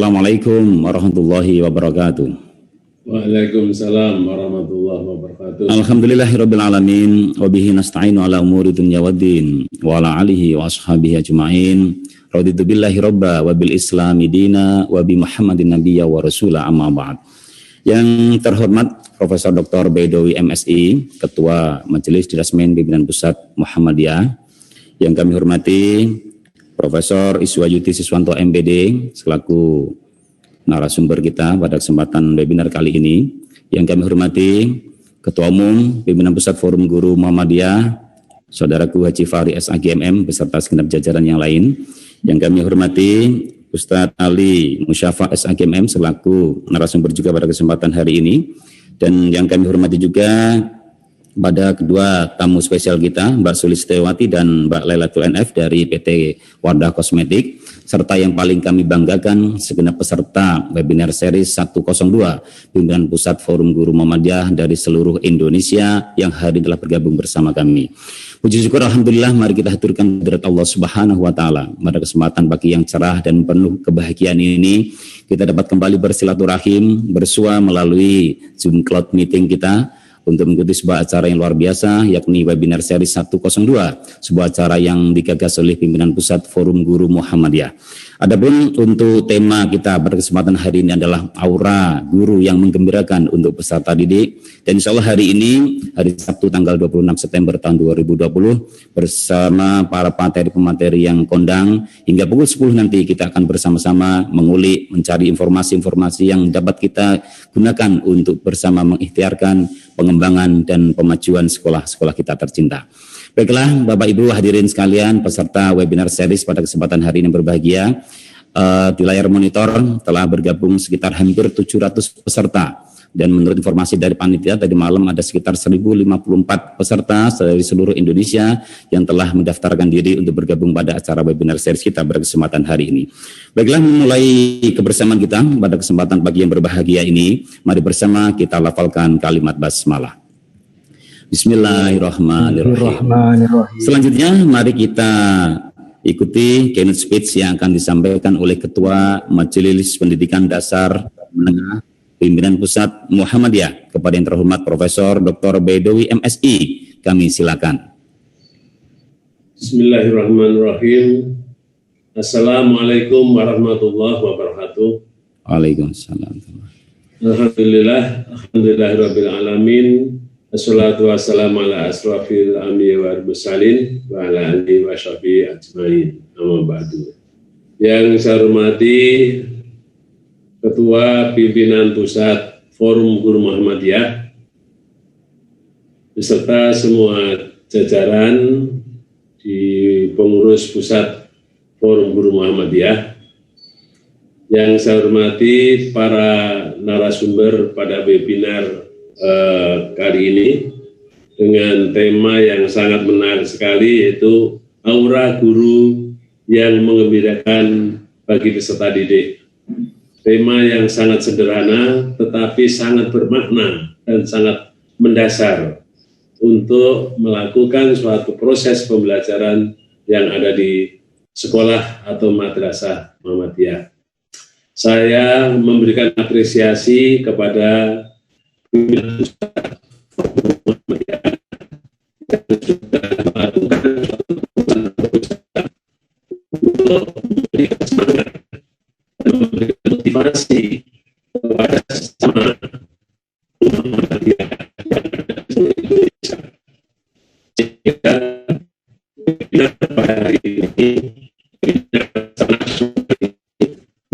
Assalamualaikum warahmatullahi wabarakatuh. Waalaikumsalam warahmatullahi wabarakatuh. Alhamdulillahirabbil alamin wa bihi nasta'inu ala umuri dunya waddin wa ala alihi wa ashabihi ajmain. Raditu billahi robba wa bil islami dina wa bi Muhammadin nabiyya wa rasula amma ba'd. Yang terhormat Profesor Dr. Baidowi MSI, Ketua Majelis Dirasmen Pimpinan Pusat Muhammadiyah. Yang kami hormati Profesor Iswayuti Siswanto MPD selaku narasumber kita pada kesempatan webinar kali ini. Yang kami hormati Ketua Umum Pimpinan Pusat Forum Guru Muhammadiyah, Saudaraku Haji Fahri SAGMM beserta segenap jajaran yang lain. Yang kami hormati Ustadz Ali Musyafa SAGMM selaku narasumber juga pada kesempatan hari ini. Dan yang kami hormati juga pada kedua tamu spesial kita, Mbak Sulistiawati dan Mbak Lailatul NF dari PT Wardah Kosmetik, serta yang paling kami banggakan segenap peserta webinar series 102 Pimpinan Pusat Forum Guru Muhammadiyah dari seluruh Indonesia yang hari ini telah bergabung bersama kami. Puji syukur alhamdulillah, mari kita haturkan hadirat Allah Subhanahu wa taala. Pada kesempatan pagi yang cerah dan penuh kebahagiaan ini, kita dapat kembali bersilaturahim bersua melalui Zoom Cloud meeting kita untuk mengikuti sebuah acara yang luar biasa, yakni webinar seri 102, sebuah acara yang digagas oleh Pimpinan Pusat Forum Guru Muhammadiyah. Adapun untuk tema kita pada kesempatan hari ini adalah aura guru yang menggembirakan untuk peserta didik. Dan insya Allah hari ini, hari Sabtu tanggal 26 September tahun 2020, bersama para pemateri yang kondang, hingga pukul 10 nanti kita akan bersama-sama mengulik, mencari informasi-informasi yang dapat kita gunakan untuk bersama mengikhtiarkan pengembangan dan pemajuan sekolah-sekolah kita tercinta. Baiklah Bapak Ibu hadirin sekalian, peserta webinar series pada kesempatan hari ini berbahagia. Di layar monitor telah bergabung sekitar hampir 700 peserta. Dan menurut informasi dari panitia tadi malam ada sekitar 1054 peserta dari seluruh Indonesia yang telah mendaftarkan diri untuk bergabung pada acara webinar series kita pada kesempatan hari ini. Baiklah, memulai kebersamaan kita pada kesempatan pagi yang berbahagia ini, mari bersama kita lafalkan kalimat basmalah. Bismillahirrahmanirrahim. Selanjutnya mari kita ikuti keynote speech yang akan disampaikan oleh Ketua Majelis Pendidikan Dasar Menengah Pimpinan Pusat Muhammadiyah kepada yang terhormat Profesor Dr. Baidowi MSI. Kami silakan. Bismillahirrahmanirrahim. Assalamualaikum warahmatullahi wabarakatuh. Waalaikumsalam. Alhamdulillahirabbil alamin. Assalatu wassalamu ala asrafil anbiya'i wal mursalin wa ala alihi wa sahbihi ajmain. Amma ba'du. Yang saya hormati Ketua Pimpinan Pusat Forum Guru Muhammadiyah beserta semua jajaran di pengurus Pusat Forum Guru Muhammadiyah. Yang saya hormati para narasumber pada webinar kali ini dengan tema yang sangat menarik sekali, yaitu aura guru yang menggembirakan bagi peserta didik. Tema yang sangat sederhana tetapi sangat bermakna dan sangat mendasar untuk melakukan suatu proses pembelajaran yang ada di sekolah atau madrasah Muhammadiyah. Saya memberikan apresiasi kepada Pimpinan Pusat Muhammadiyah yang sudah melakukan suatu perusahaan untuk memberikan semangat dan memberikan motivasi kepada sesama Muhammadiyah yang ada di Indonesia. Sehingga webinar pada hari ini sangat sulit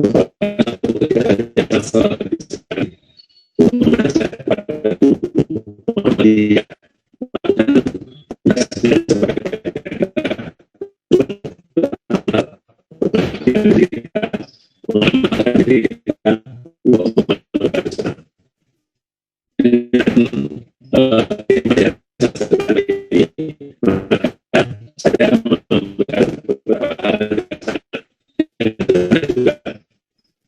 merupakan satu kegiatan yang sangat sekali untuk mengajak pada Muhammadiyah saya memberikan beberapa hal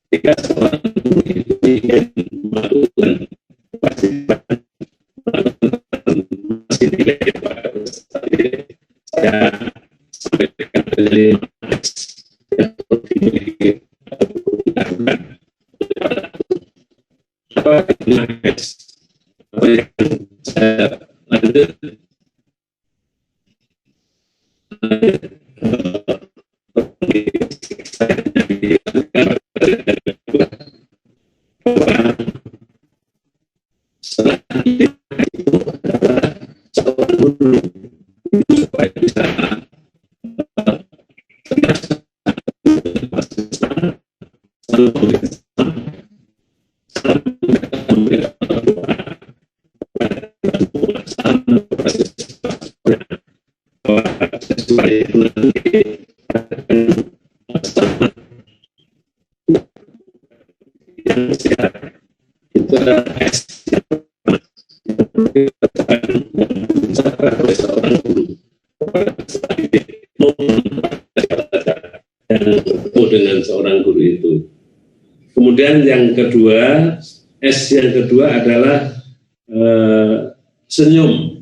ketika seorang guru itu ingin melakukan kewajiban masih nilai pada peserta didik, saya sampaikan menjadi yang dimiliki undang-undang Apa yang saya lanjut? Selanjutnya itu adalah seorang guru supaya bisa itu adalah dengan seorang guru itu. Kemudian yang kedua, S yang kedua adalah senyum,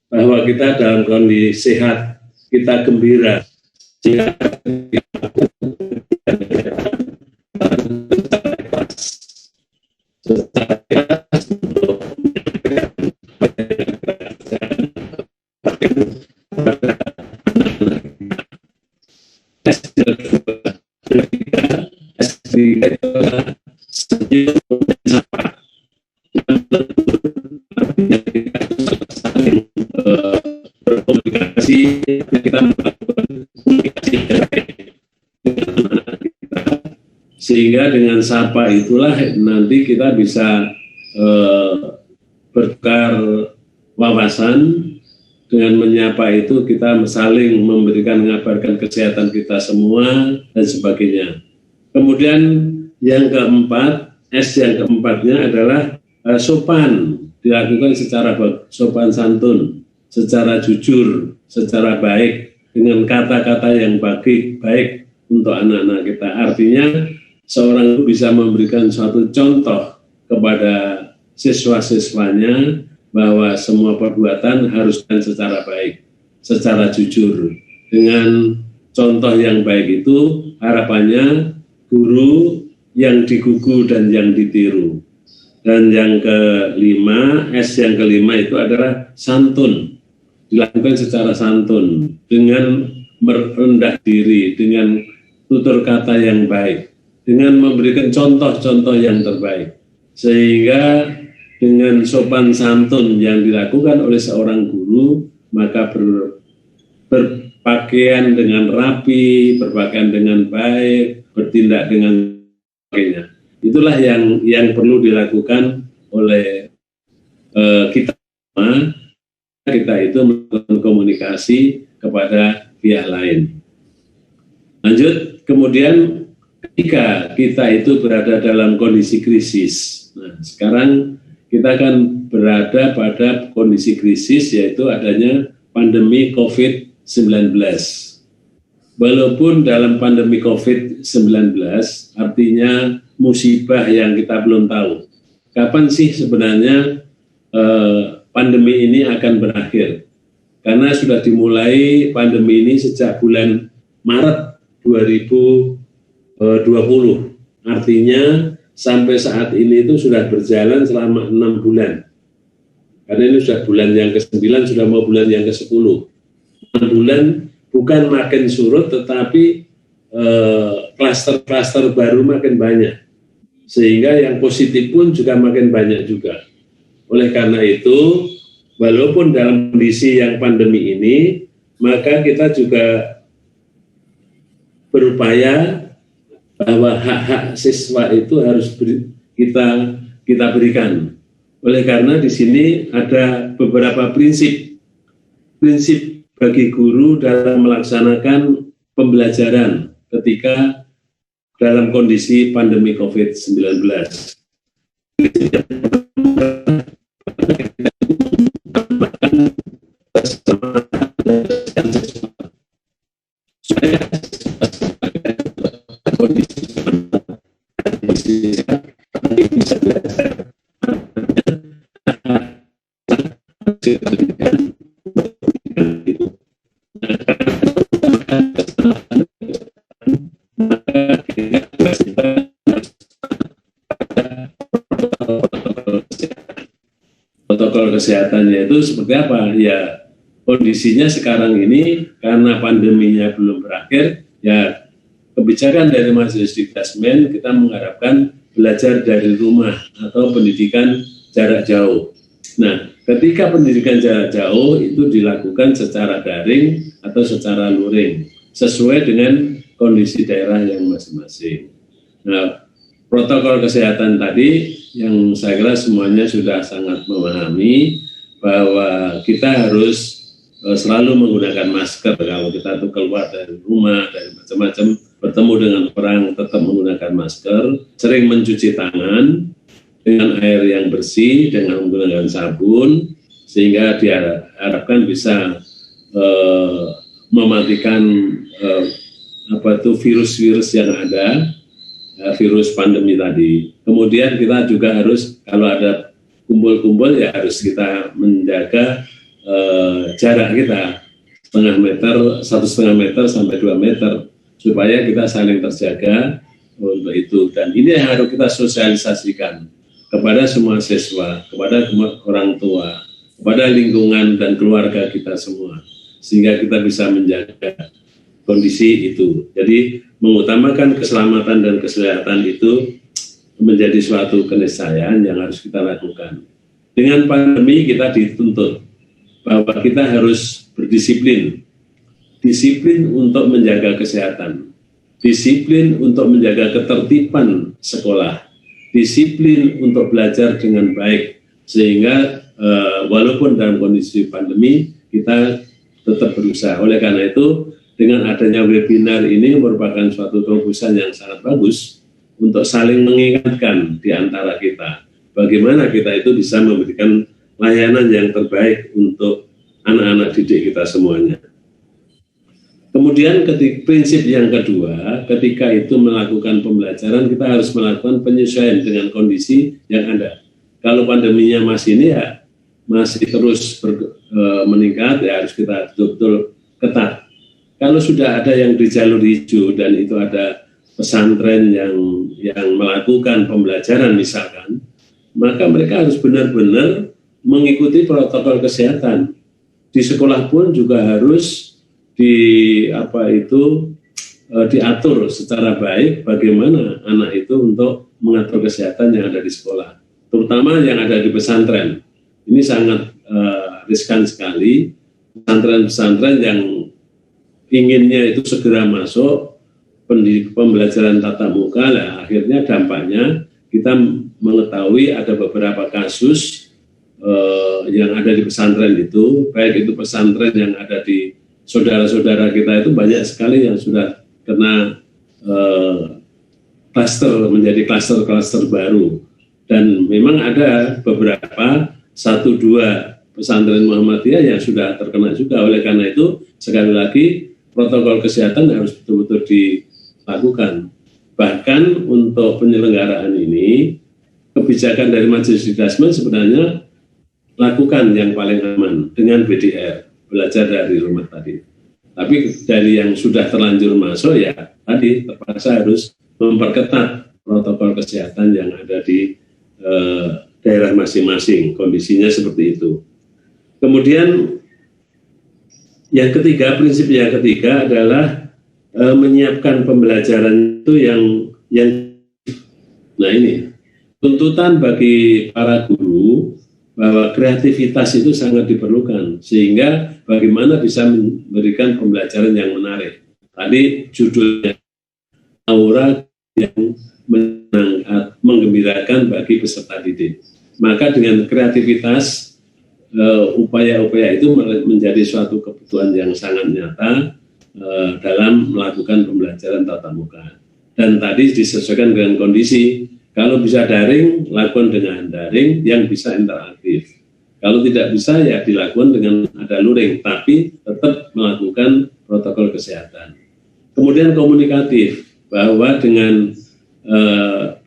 bahwa kita dalam kondisi sehat, kita gembira, sehingga berkomunikasi, kita melakukan komunikasi sehingga dengan sapa itulah nanti kita bisa bertukar wawasan. Dengan menyapa itu kita saling memberikan, mengabarkan kesehatan kita semua dan sebagainya. Kemudian yang keempat, S yang keempatnya adalah sopan, dilakukan secara sopan santun, secara jujur, secara baik, dengan kata-kata yang baik untuk anak-anak kita. Artinya seorang itu bisa memberikan suatu contoh kepada siswa-siswanya bahwa semua perbuatan harus secara baik, secara jujur. Dengan contoh yang baik itu harapannya guru yang digugu dan yang ditiru. Dan yang kelima, S yang kelima itu adalah santun. Dilakukan secara santun, dengan merendah diri, dengan tutur kata yang baik, dengan memberikan contoh-contoh yang terbaik. Sehingga dengan sopan santun yang dilakukan oleh seorang guru, maka berpakaian dengan rapi, berpakaian dengan baik, bertindak dengan sebagainya. Itulah yang perlu dilakukan oleh kita itu melakukan komunikasi kepada pihak lain. Lanjut, kemudian ketika kita itu berada dalam kondisi krisis. Nah, sekarang kita akan berada pada kondisi krisis, yaitu adanya pandemi COVID-19. Walaupun dalam pandemi COVID-19 artinya musibah yang kita belum tahu. Kapan sih sebenarnya pandemi ini akan berakhir? Karena sudah dimulai pandemi ini sejak bulan Maret 2020. Artinya sampai saat ini itu sudah berjalan selama 6 bulan. Karena ini sudah bulan yang ke-9, sudah mau bulan yang ke-10. 6 bulan bukan makin surut, tetapi klaster-klaster baru makin banyak. Sehingga yang positif pun juga makin banyak juga. Oleh karena itu, walaupun dalam kondisi yang pandemi ini, maka kita juga berupaya bahwa hak-hak siswa itu harus kita berikan. Oleh karena di sini ada beberapa prinsip bagi guru dalam melaksanakan pembelajaran ketika dalam kondisi pandemi COVID-19. protokol kesehatannya itu seperti apa? Ya, kondisinya sekarang ini karena pandeminya belum berakhir, ya kebijakan dari Majelis Dikdasmen kita mengharapkan belajar dari rumah atau pendidikan jarak jauh. Nah, ketika pendidikan jarak jauh itu dilakukan secara daring atau secara luring, sesuai dengan kondisi daerah yang masing-masing. Nah, protokol kesehatan tadi yang saya kira semuanya sudah sangat memahami bahwa kita harus selalu menggunakan masker kalau kita tuh keluar dari rumah, dari macam-macam, bertemu dengan orang tetap menggunakan masker, sering mencuci tangan dengan air yang bersih, dengan menggunakan sabun, sehingga diharapkan bisa mematikan virus-virus yang ada, virus pandemi tadi. Kemudian kita juga harus, kalau ada kumpul-kumpul ya harus kita menjaga jarak kita 1,5 meter sampai 2 meter supaya kita saling terjaga untuk itu. Dan ini yang harus kita sosialisasikan kepada semua siswa, kepada orang tua, kepada lingkungan dan keluarga kita semua, sehingga kita bisa menjaga kondisi itu. Jadi mengutamakan keselamatan dan kesehatan itu menjadi suatu keniscayaan yang harus kita lakukan. Dengan pandemi kita dituntut bahwa kita harus berdisiplin, disiplin untuk menjaga kesehatan, disiplin untuk menjaga ketertiban sekolah, disiplin untuk belajar dengan baik, sehingga walaupun dalam kondisi pandemi kita tetap berusaha. Oleh karena itu, dengan adanya webinar ini merupakan suatu terobosan yang sangat bagus untuk saling mengingatkan di antara kita, bagaimana kita itu bisa memberikan layanan yang terbaik untuk anak-anak didik kita semuanya. Kemudian prinsip yang kedua, ketika itu melakukan pembelajaran, kita harus melakukan penyesuaian dengan kondisi yang ada. Kalau pandeminya masih ini ya masih terus meningkat, ya harus kita betul-betul ketat. Kalau sudah ada yang di jalur hijau dan itu ada pesantren yang melakukan pembelajaran misalkan, maka mereka harus benar-benar mengikuti protokol kesehatan. Di sekolah pun juga harus diatur secara baik bagaimana anak itu untuk mengatur kesehatan yang ada di sekolah, terutama yang ada di pesantren. Ini sangat riskan sekali. Pesantren-pesantren yang inginnya itu segera masuk pembelajaran tatap muka, lah akhirnya dampaknya kita mengetahui ada beberapa kasus yang ada di pesantren itu, baik itu pesantren yang ada di saudara-saudara kita itu banyak sekali yang sudah kena menjadi klaster baru. Dan memang ada beberapa 1-2 pesantren Muhammadiyah yang sudah terkena juga. Oleh karena itu, sekali lagi protokol kesehatan harus betul-betul dilakukan. Bahkan untuk penyelenggaraan ini, kebijakan dari Majelis Dikdasmen sebenarnya lakukan yang paling aman dengan BDR, belajar dari rumah tadi. Tapi dari yang sudah terlanjur masuk ya tadi terpaksa harus memperketat protokol kesehatan yang ada di daerah masing-masing, kondisinya seperti itu. Kemudian yang ketiga, prinsip yang ketiga adalah menyiapkan pembelajaran itu yang nah ini tuntutan bagi para guru bahwa kreativitas itu sangat diperlukan, sehingga bagaimana bisa memberikan pembelajaran yang menarik. Tadi judulnya aura yang menggembirakan bagi peserta didik. Maka dengan kreativitas, upaya-upaya itu menjadi suatu kebutuhan yang sangat nyata dalam melakukan pembelajaran tatap muka. Dan tadi disesuaikan dengan kondisi. Kalau bisa daring, lakukan dengan daring yang bisa interaktif. Kalau tidak bisa, ya dilakukan dengan ada luring, tapi tetap melakukan protokol kesehatan. Kemudian komunikatif, bahwa dengan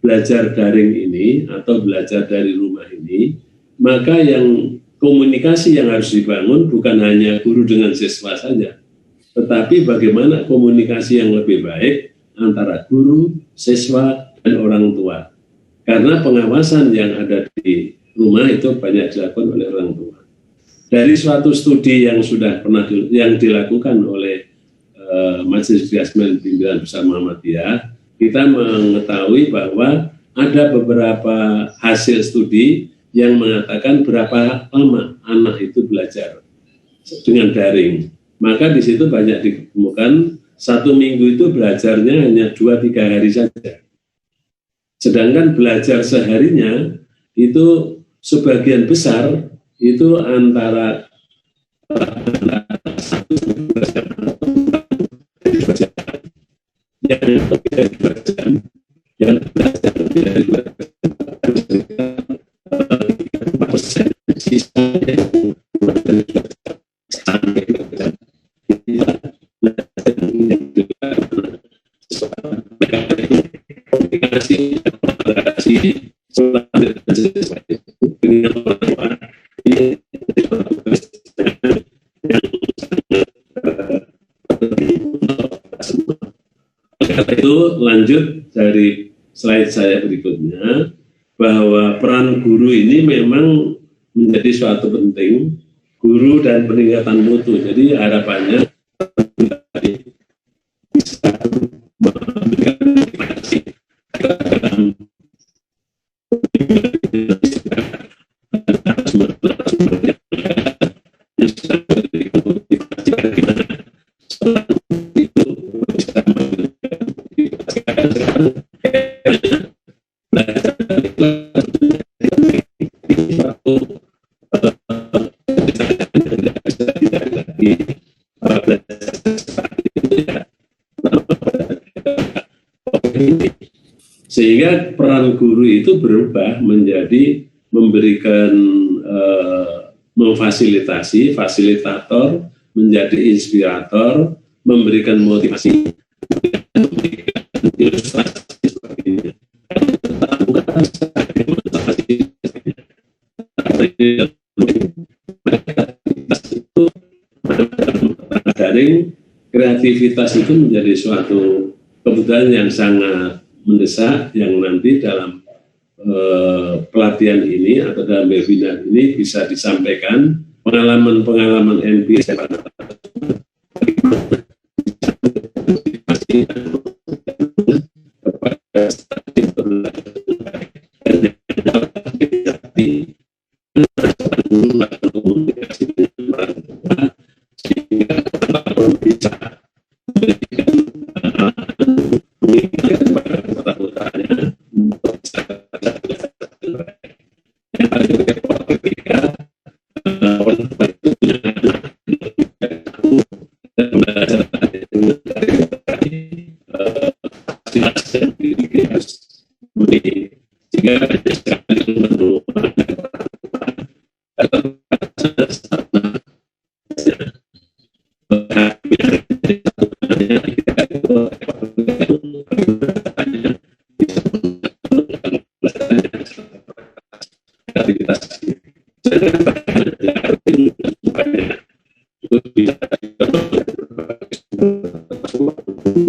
belajar daring ini atau belajar dari rumah ini, maka yang komunikasi yang harus dibangun bukan hanya guru dengan siswa saja, tetapi bagaimana komunikasi yang lebih baik antara guru, siswa, dan orang tua. Karena pengawasan yang ada di rumah itu banyak dilakukan oleh orang tua. Dari suatu studi yang sudah pernah yang dilakukan oleh Majelis Biasmen Pimpinan Besar Muhammadiyah, kita mengetahui bahwa ada beberapa hasil studi yang mengatakan berapa lama anak itu belajar dengan daring. Maka di situ banyak ditemukan 1 minggu itu belajarnya hanya 2-3 hari saja. Sedangkan belajar seharinya itu sebagian besar itu antara 1 jam, yang belajar lebih dari 2 persen, sisanya itu lanjut dari slide saya berikutnya, bahwa peran guru ini memang menjadi suatu penting, guru dan peningkatan mutu. Jadi harapannya bisa memberikan motivasi sehingga peran guru itu berubah menjadi memberikan memfasilitasi, fasilitator, menjadi inspirator, memberikan motivasi, memberikan ilustrasi sebagainya. Daring, kreativitas itu menjadi suatu kebutuhan yang sangat mendesak, yang nanti dalam pelatihan ini atau dalam webinar ini bisa disampaikan pengalaman-pengalaman empiris kepada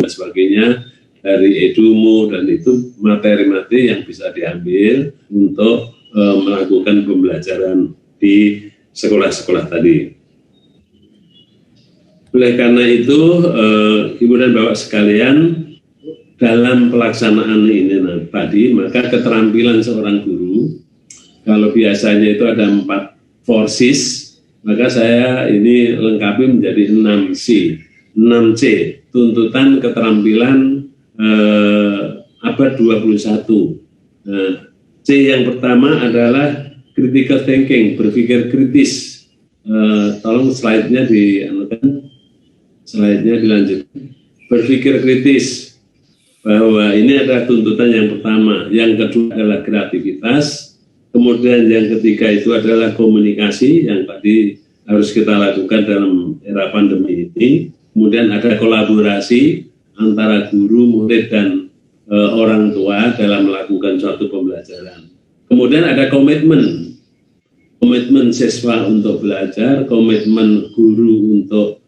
sebagainya dari edumu, dan itu materi-materi yang bisa diambil untuk melakukan pembelajaran di sekolah-sekolah tadi. Oleh karena itu, Ibu dan Bapak sekalian, dalam pelaksanaan ini tadi, maka keterampilan seorang guru, kalau biasanya itu ada 4 forces, maka saya ini lengkapi menjadi 6C. 6C, tuntutan keterampilan abad 21. Nah, C yang pertama adalah critical thinking, berpikir kritis. Tolong slide-nya dilanjutkan. Berpikir kritis, bahwa ini adalah tuntutan yang pertama. Yang kedua adalah kreativitas. Kemudian yang ketiga itu adalah komunikasi, yang tadi harus kita lakukan dalam era pandemi ini. Kemudian ada kolaborasi antara guru, murid, dan orang tua dalam melakukan suatu pembelajaran. Kemudian ada komitmen siswa untuk belajar, komitmen guru untuk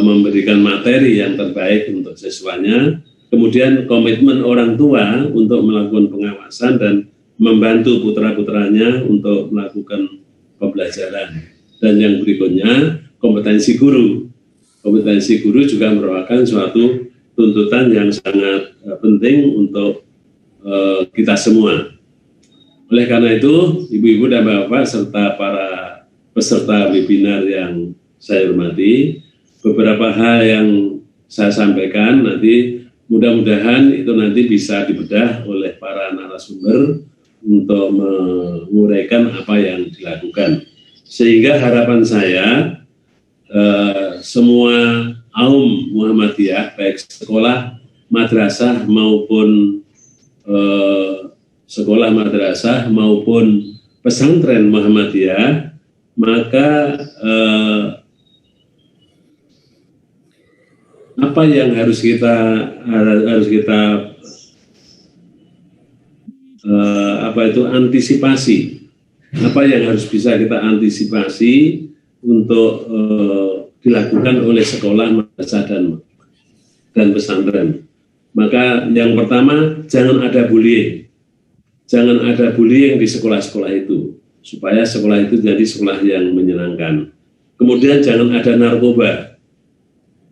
memberikan materi yang terbaik untuk siswanya, kemudian komitmen orang tua untuk melakukan pengawasan dan membantu putra-putranya untuk melakukan pembelajaran. Dan yang berikutnya, kompetensi guru. Kompetensi guru juga merupakan suatu tuntutan yang sangat penting untuk kita semua. Oleh karena itu, ibu-ibu dan bapak serta para peserta webinar yang saya hormati, beberapa hal yang saya sampaikan nanti mudah-mudahan itu nanti bisa dibedah oleh para narasumber untuk menguraikan apa yang dilakukan. Sehingga harapan saya semua kaum Muhammadiyah, baik sekolah madrasah maupun sekolah madrasah maupun pesantren Muhammadiyah, maka apa yang harus kita antisipasi, apa yang harus bisa kita antisipasi untuk dilakukan oleh sekolah madrasah dan pesantren. Maka yang pertama, jangan ada bullying. Jangan ada bullying di sekolah-sekolah itu, supaya sekolah itu jadi sekolah yang menyenangkan. Kemudian jangan ada narkoba,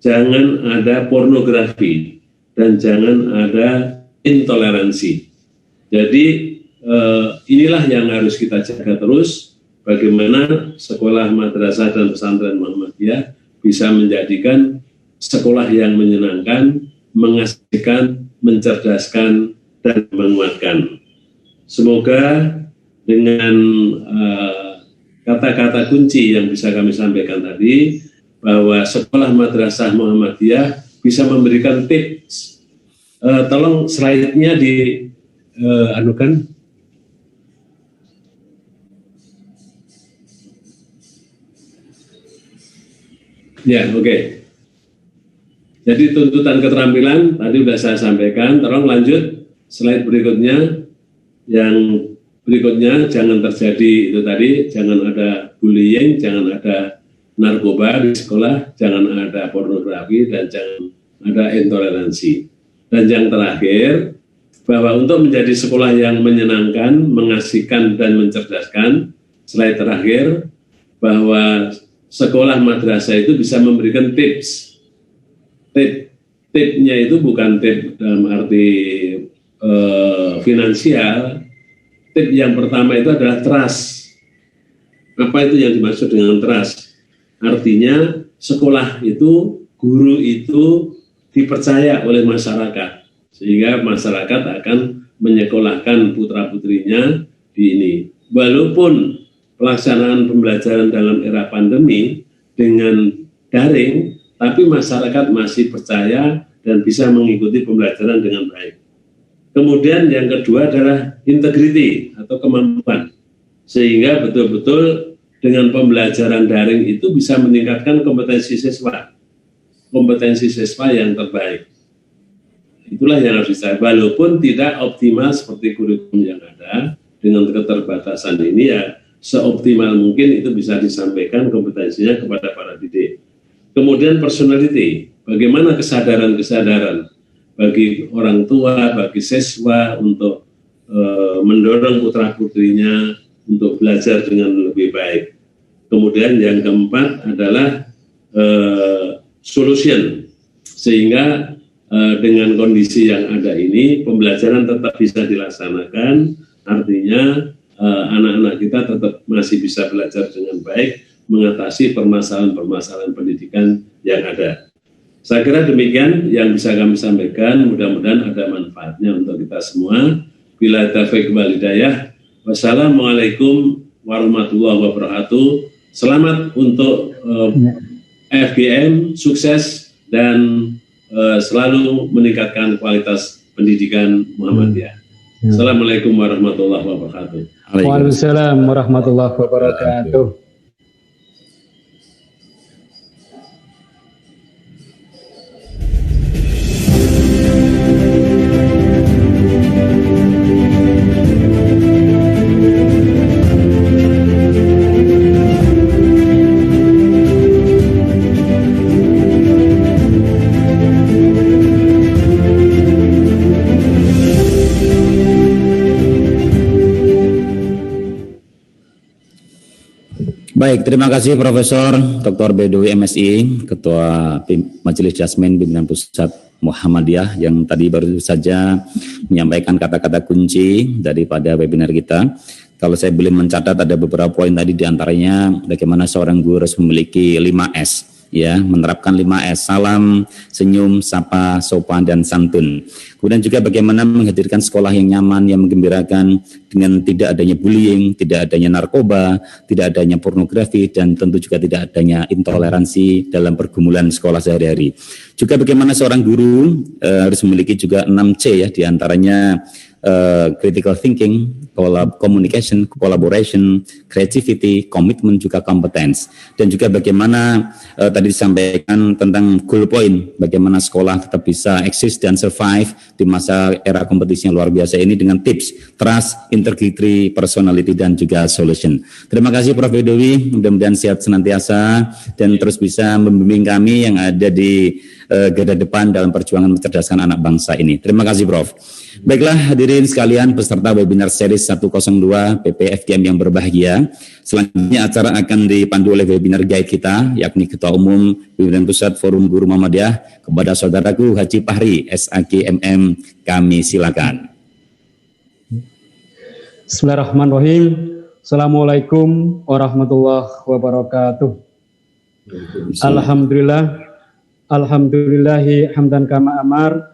jangan ada pornografi, dan jangan ada intoleransi. Jadi inilah yang harus kita jaga terus, bagaimana sekolah madrasah dan pesantren Muhammadiyah bisa menjadikan sekolah yang menyenangkan, mengasihkan, mencerdaskan, dan menguatkan. Semoga dengan kata-kata kunci yang bisa kami sampaikan tadi, bahwa sekolah madrasah Muhammadiyah bisa memberikan tips. Tolong slide-nya di anukan. Ya, oke. Jadi tuntutan keterampilan tadi sudah saya sampaikan. Tolong lanjut slide berikutnya. Yang berikutnya, jangan terjadi itu tadi, jangan ada bullying, jangan ada narkoba di sekolah, jangan ada pornografi, dan jangan ada intoleransi. Dan yang terakhir, bahwa untuk menjadi sekolah yang menyenangkan, mengasihkan, dan mencerdaskan, slide terakhir, bahwa sekolah madrasah itu bisa memberikan tips. Tipnya itu bukan tip dalam arti finansial. Tip yang pertama itu adalah trust. Apa itu yang dimaksud dengan trust? Artinya sekolah itu, guru itu dipercaya oleh masyarakat, sehingga masyarakat akan menyekolahkan putra-putrinya di ini. Walaupun pelaksanaan pembelajaran dalam era pandemi dengan daring, tapi masyarakat masih percaya dan bisa mengikuti pembelajaran dengan baik. Kemudian yang kedua adalah integriti atau kemampuan, sehingga betul-betul dengan pembelajaran daring itu bisa meningkatkan kompetensi siswa yang terbaik. Itulah yang harus dicapai, walaupun tidak optimal seperti kurikulum yang ada, dengan keterbatasan ini ya seoptimal mungkin itu bisa disampaikan kompetensinya kepada para didik. Kemudian personality, bagaimana kesadaran bagi orang tua, bagi siswa untuk mendorong putra-putrinya untuk belajar dengan lebih baik. Kemudian yang keempat adalah solution, sehingga dengan kondisi yang ada ini pembelajaran tetap bisa dilaksanakan, artinya anak-anak kita tetap masih bisa belajar dengan baik, mengatasi permasalahan-permasalahan pendidikan yang ada. Saya kira demikian yang bisa kami sampaikan, mudah-mudahan ada manfaatnya untuk kita semua. Bila taufiq wal hidayah. Wassalamualaikum warahmatullahi wabarakatuh. Selamat untuk FGM, sukses dan selalu meningkatkan kualitas pendidikan Muhammadiyah. Assalamualaikum warahmatullahi wabarakatuh. Waalaikumsalam warahmatullahi wabarakatuh. Baik, terima kasih Profesor Dr. Bedowi MSI, Ketua Majelis Jasmin Pimpinan Pusat Muhammadiyah yang tadi baru saja menyampaikan kata-kata kunci daripada webinar kita. Kalau saya boleh mencatat ada beberapa poin tadi, diantaranya bagaimana seorang guru harus memiliki 5S, ya, menerapkan 5S, salam, senyum, sapa, sopan, dan santun. Kemudian juga bagaimana menghadirkan sekolah yang nyaman, yang menggembirakan dengan tidak adanya bullying, tidak adanya narkoba, tidak adanya pornografi, dan tentu juga tidak adanya intoleransi dalam pergumulan sekolah sehari-hari. Juga bagaimana seorang guru harus memiliki juga 6C, ya, diantaranya critical thinking, communication, collaboration, creativity, komitmen, juga competence. Dan juga bagaimana tadi disampaikan tentang goal point, bagaimana sekolah tetap bisa eksis dan survive di masa era kompetisi yang luar biasa ini dengan tips, trust, integrity, personality, dan juga solution. Terima kasih Prof. Bedowi, mudah-mudahan sehat senantiasa dan terus bisa membimbing kami yang ada di garda depan dalam perjuangan mencerdaskan anak bangsa ini. Terima kasih Prof. Baiklah hadirin sekalian peserta webinar series 102 PPFKM yang berbahagia. Selanjutnya acara akan dipandu oleh webinar guide kita, yakni Ketua Umum Pimpinan Pusat Forum Guru Muhammadiyah, kepada saudaraku Haji Fahri, SAGMM, kami silakan. Bismillahirrahmanirrahim. Assalamualaikum warahmatullahi wabarakatuh. Alhamdulillahi hamdan kama amar.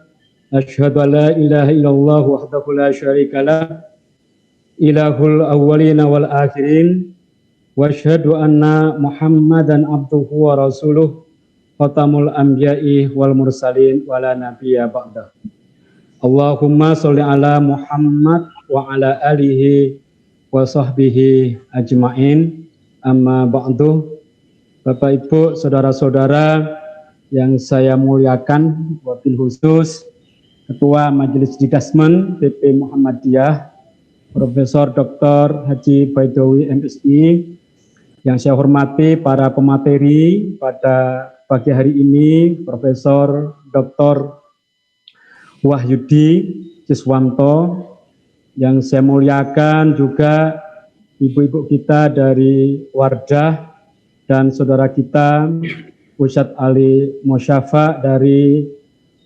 Asyhadu an la ilaha illallah wahdahu la syarikalah, ilahul awwalina wal akhirin, wa asyhadu anna Muhammadan abduhu wa rasuluh, khatamul anbiya'i wal mursalin wa la nabiyya ba'dah. Allahumma sholli ala Muhammad wa ala alihi wa sahbihi ajma'in. Amma ba'du. Bapak Ibu, saudara-saudara yang saya muliakan, wabil khusus Ketua Majelis Dikasmen PP Muhammadiyah, Profesor Dr. Haji Bedowi MSI, yang saya hormati para pemateri pada pagi hari ini, Profesor Dr. Wahyudi Siswanto, yang saya muliakan juga ibu-ibu kita dari Wardah dan saudara kita Ustadz Ali Musyafa dari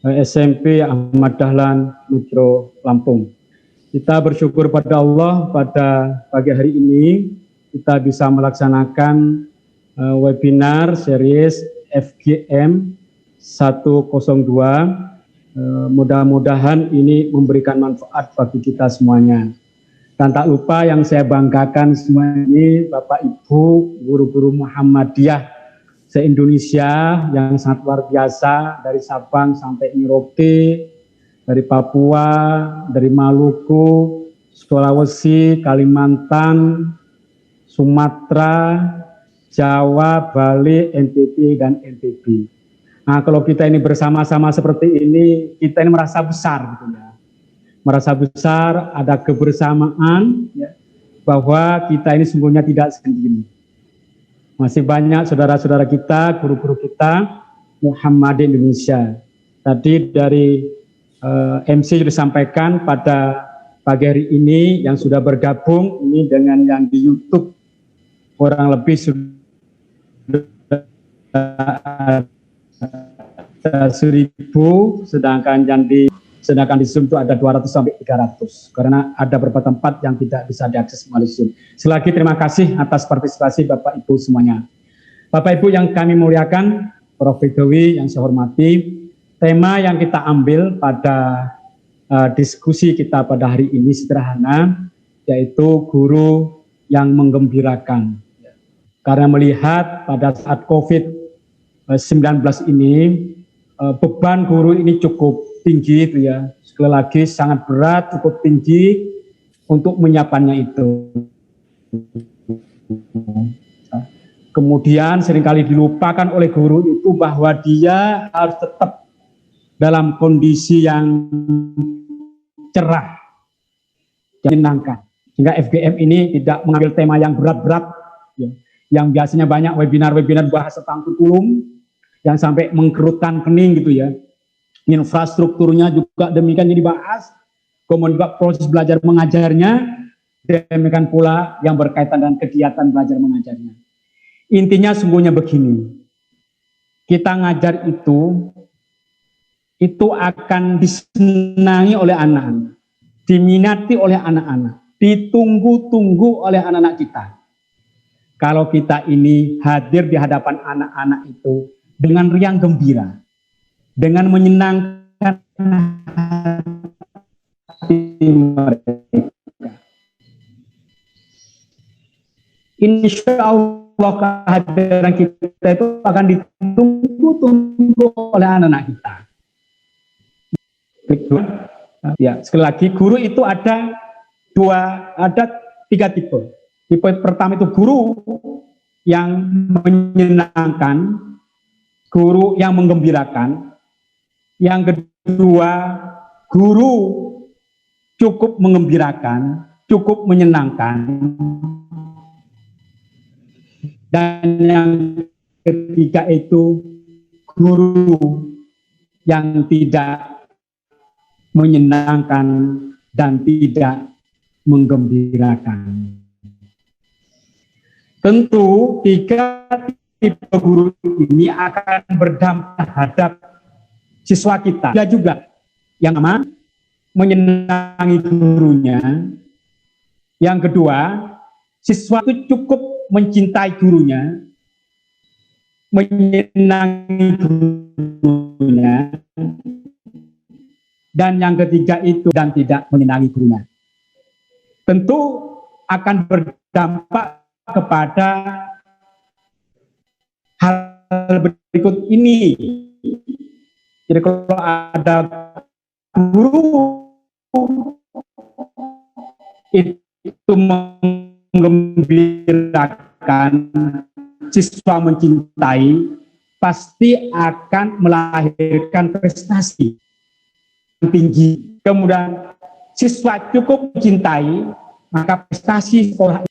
SMP Ahmad Dahlan Metro Lampung. Kita bersyukur pada Allah pada pagi hari ini kita bisa melaksanakan webinar series FGM 102. Mudah-mudahan ini memberikan manfaat bagi kita semuanya. Dan tak lupa yang saya banggakan semua ini Bapak Ibu guru-guru Muhammadiyah se-Indonesia yang sangat luar biasa, dari Sabang sampai Merauke, dari Papua, dari Maluku, Sulawesi, Kalimantan, Sumatera, Jawa, Bali, NTT, dan NTB. Nah, kalau kita ini bersama-sama seperti ini, kita ini merasa besar, gitu ya. Merasa besar, ada kebersamaan, ya, bahwa kita ini sungguhnya tidak sendiri. Masih banyak saudara-saudara kita, guru-guru kita, Muhammad Indonesia. Tadi dari MC sudah disampaikan pada pagi hari ini yang sudah bergabung ini dengan yang di YouTube kurang lebih sudah 1.000, sedangkan di Zoom itu ada 200 sampai 300 karena ada beberapa tempat yang tidak bisa diakses melalui Zoom. Selagi terima kasih atas partisipasi Bapak Ibu semuanya. Bapak Ibu yang kami muliakan, Prof. Bedowi yang saya hormati, tema yang kita ambil pada diskusi kita pada hari ini sederhana, yaitu guru yang menggembirakan. Karena melihat pada saat COVID-19 ini, beban guru ini cukup tinggi, itu ya. Sekali lagi sangat berat, cukup tinggi untuk menyiapkannya itu. Kemudian seringkali dilupakan oleh guru itu bahwa dia harus tetap dalam kondisi yang cerah, menyenangkan. Sehingga FGM ini tidak mengambil tema yang berat-berat, ya, yang biasanya banyak webinar-webinar bahas tentang kurikulum yang sampai mengkerutkan kening gitu ya. Infrastrukturnya juga demikian dibahas, kemudian juga proses belajar mengajarnya, demikian pula yang berkaitan dengan kegiatan belajar mengajarnya. Intinya sungguhnya begini, kita ngajar itu akan disenangi oleh anak-anak, diminati oleh anak-anak, ditunggu-tunggu oleh anak-anak kita. Kalau kita ini hadir di hadapan anak-anak itu dengan riang gembira, dengan menyenangkan hati mereka, insya Allah kehadiran kita itu akan ditunggu-tunggu oleh anak-anak kita. Ya, sekali lagi, guru itu ada tiga tipe. Tipe pertama itu guru yang menyenangkan, guru yang menggembirakan. Yang kedua, guru cukup menggembirakan, cukup menyenangkan. Dan yang ketiga itu guru yang tidak menyenangkan dan tidak menggembirakan. Tentu tiga tipe guru ini akan berdampak terhadap siswa kita. Dia juga yang pertama menyenangi gurunya. Yang kedua, siswa itu cukup mencintai gurunya, menyenangi gurunya. Dan yang ketiga itu dan tidak menyenangi gurunya. Tentu akan berdampak kepada hal berikut ini. Jadi kalau ada guru itu menggembirakan, siswa mencintai, pasti akan melahirkan prestasi tinggi. Kemudian siswa cukup mencintai, maka prestasi sekolah.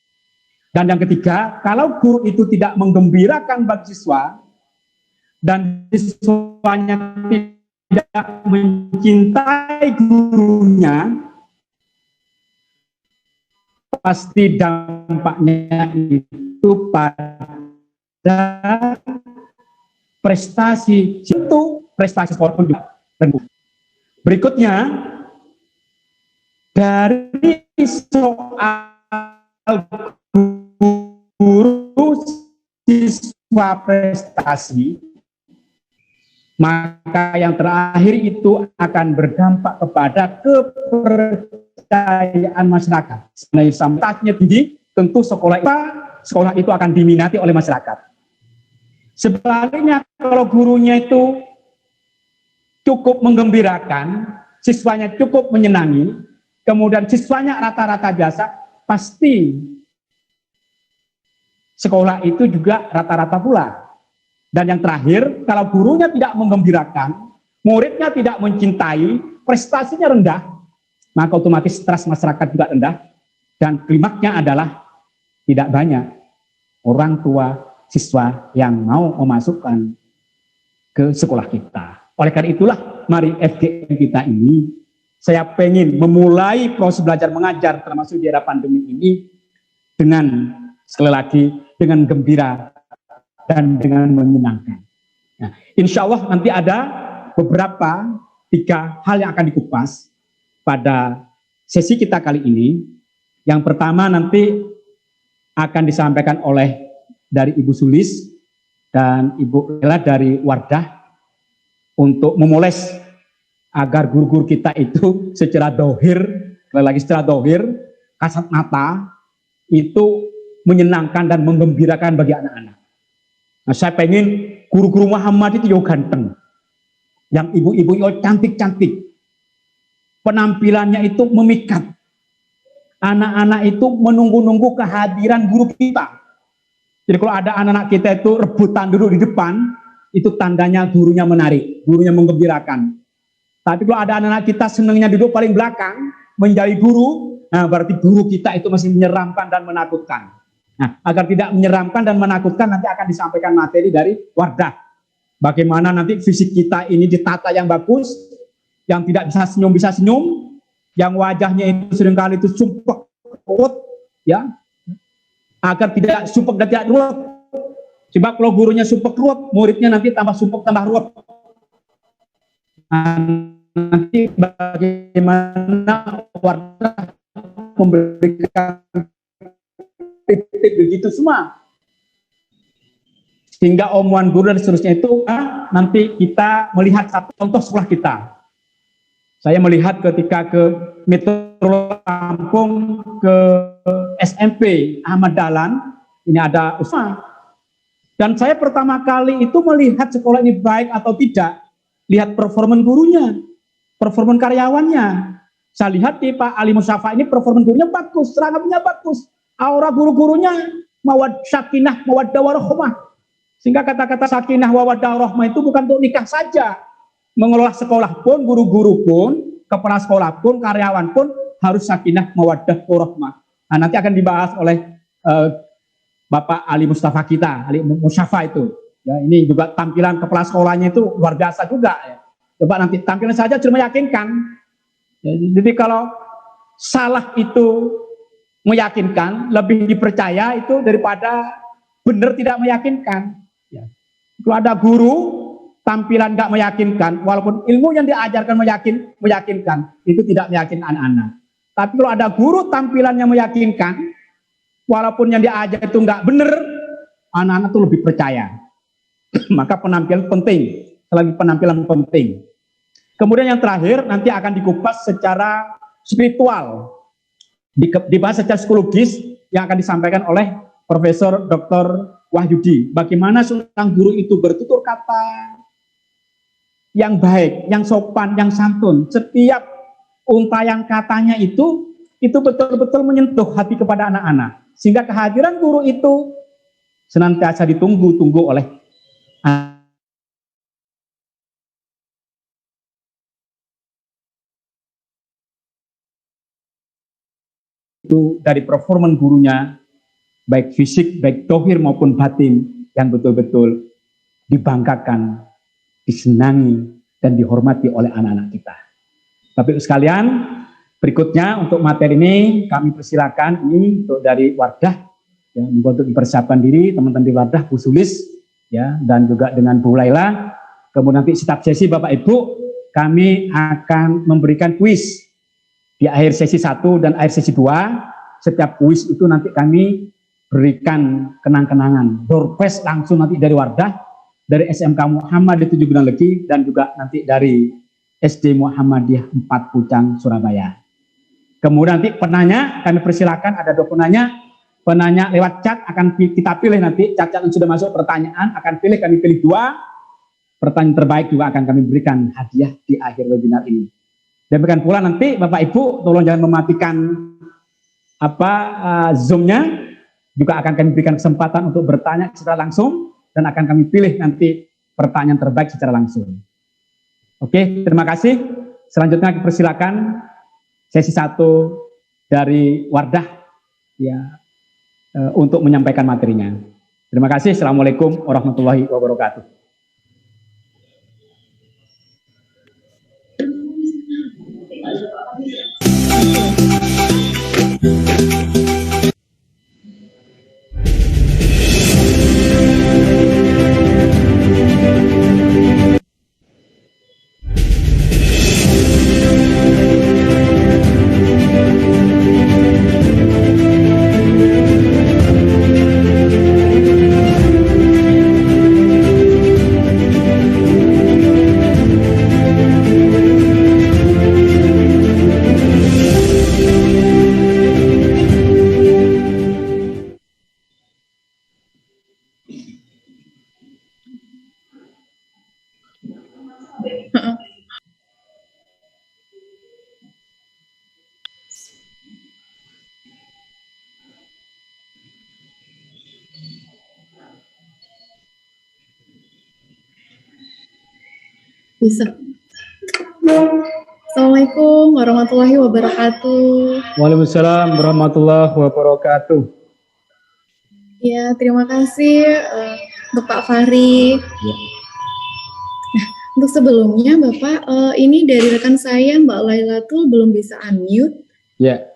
Dan yang ketiga, kalau guru itu tidak menggembirakan bagi siswa dan siswanya tidak mencintai gurunya, pasti dampaknya itu pada prestasi, itu prestasi sekolah pun juga rendah. Berikutnya, dari soal guru siswa prestasi, maka yang terakhir itu akan berdampak kepada kepercayaan masyarakat. Sebenarnya sampai tinggi, tentu sekolah itu akan diminati oleh masyarakat. Sebaliknya, kalau gurunya itu cukup menggembirakan, siswanya cukup menyenangi, kemudian siswanya rata-rata biasa, pasti sekolah itu juga rata-rata pula. Dan yang terakhir, kalau gurunya tidak menggembirakan, muridnya tidak mencintai, prestasinya rendah, maka otomatis stres masyarakat juga rendah. Dan klimaksnya adalah tidak banyak orang tua siswa yang mau memasukkan ke sekolah kita. Oleh karena itulah, mari FGM kita ini, saya pengen memulai proses belajar mengajar termasuk di era pandemi ini dengan, sekali lagi, dengan gembira dan dengan menyenangkan. Nah, insya Allah nanti ada beberapa 3 hal yang akan dikupas pada sesi kita kali ini. Yang pertama nanti akan disampaikan oleh dari Ibu Sulis dan Ibu Ella dari Wardah untuk memoles agar guru-guru kita itu secara dohir, secara dohir, kasat mata itu menyenangkan dan menggembirakan bagi anak-anak. Nah, saya pengen guru-guru Muhammad itu yo ganteng, yang ibu-ibu yo cantik-cantik, penampilannya itu memikat. Anak-anak itu menunggu-nunggu kehadiran guru kita. Jadi kalau ada anak-anak kita itu rebutan duduk di depan, itu tandanya gurunya menarik, gurunya menggembirakan. Tapi kalau ada anak-anak kita senangnya duduk paling belakang, menjauhi guru, nah berarti guru kita itu masih menyeramkan dan menakutkan. Nah, agar tidak menyeramkan dan menakutkan, nanti akan disampaikan materi dari Wardah. Bagaimana nanti fisik kita ini ditata yang bagus, yang tidak bisa senyum, yang wajahnya itu seringkali itu sumpek, ya, agar tidak sumpek dan tidak ruwet. Coba kalau gurunya sumpek ruwet, muridnya nanti tambah sumpek tambah ruwet. Nah, nanti bagaimana Wardah memberikan tip-tip begitu semua. Sehingga omongan guru dan seterusnya itu nanti kita melihat satu contoh sekolah kita. Saya melihat ketika ke Metro Lampung, ke SMP Ahmad Dahlan, ini ada usaha. Dan saya pertama kali itu melihat sekolah ini baik atau tidak, lihat performan gurunya, performan karyawannya. Saya lihat di Pak Ali Mustafa ini performan gurunya bagus, serangannya bagus, aura guru-gurunya sakinah, mawaddah warahmah. Sehingga kata-kata sakinah, mawaddah warahmah itu bukan untuk nikah saja. Mengelola sekolah pun, guru-guru pun, kepala sekolah pun, karyawan pun harus sakinah, mawaddah warahmah. Nah, nanti akan dibahas oleh Bapak Ali Mustafa kita, Ali Mustafa itu. Ya, ini juga tampilan kepala sekolahnya itu luar biasa juga. Ya. Coba nanti tampilan saja cuma meyakinkan. Ya, jadi kalau salah itu meyakinkan, lebih dipercaya itu daripada benar tidak meyakinkan. Ya. Kalau ada guru tampilan nggak meyakinkan, walaupun ilmu yang diajarkan meyakinkan, itu tidak meyakinkan anak-anak. Tapi kalau ada guru tampilannya meyakinkan, walaupun yang diajar itu nggak benar, anak-anak itu lebih percaya. Maka penampilan penting, selagi penampilan penting. Kemudian yang terakhir nanti akan dikupas secara spiritual, dibahas secara psikologis yang akan disampaikan oleh Profesor Dr. Wahyudi. Bagaimana seorang guru itu bertutur kata yang baik, yang sopan, yang santun. Setiap untayan katanya itu betul-betul menyentuh hati kepada anak-anak. Sehingga kehadiran guru itu senantiasa ditunggu-tunggu oleh itu dari performan gurunya, baik fisik, baik dohir maupun batin, yang betul-betul dibanggakan, disenangi, dan dihormati oleh anak-anak kita. Bapak Ibu sekalian, berikutnya untuk materi ini kami persilakan ini untuk dari Wardah, ya, untuk dipersiapkan diri teman-teman di Wardah, Bu Sulis, ya, dan juga dengan Bu Laila. Kemudian nanti setiap sesi Bapak Ibu kami akan memberikan kuis di akhir sesi 1 dan akhir sesi 2. Setiap kuis itu nanti kami berikan kenang-kenangan, door prize langsung nanti dari Wardah, dari SMK Muhammad 7 Gunung Legi, dan juga nanti dari SD Muhammadiyah 4 Pucang Surabaya. Kemudian nanti penanya kami persilakan, ada 2 penanya lewat chat akan kita pilih nanti, chat yang sudah masuk pertanyaan akan kami pilih 2 pertanyaan terbaik juga akan kami berikan hadiah di akhir webinar ini. Demikian pula nanti Bapak Ibu tolong jangan mematikan Zoom-nya, juga akan kami berikan kesempatan untuk bertanya secara langsung dan akan kami pilih nanti pertanyaan terbaik secara langsung. Oke, terima kasih. Selanjutnya persilakan sesi 1 dari Wardah, ya, untuk menyampaikan materinya. Terima kasih. Assalamualaikum warahmatullahi wabarakatuh. Bisa. Assalamualaikum warahmatullahi wabarakatuh. Waalaikumsalam warahmatullahi wabarakatuh. Ya, terima kasih untuk Pak Fahri. Ya. Nah, untuk sebelumnya Bapak, ini dari rekan saya Mbak Lailatul belum bisa unmute. Ya.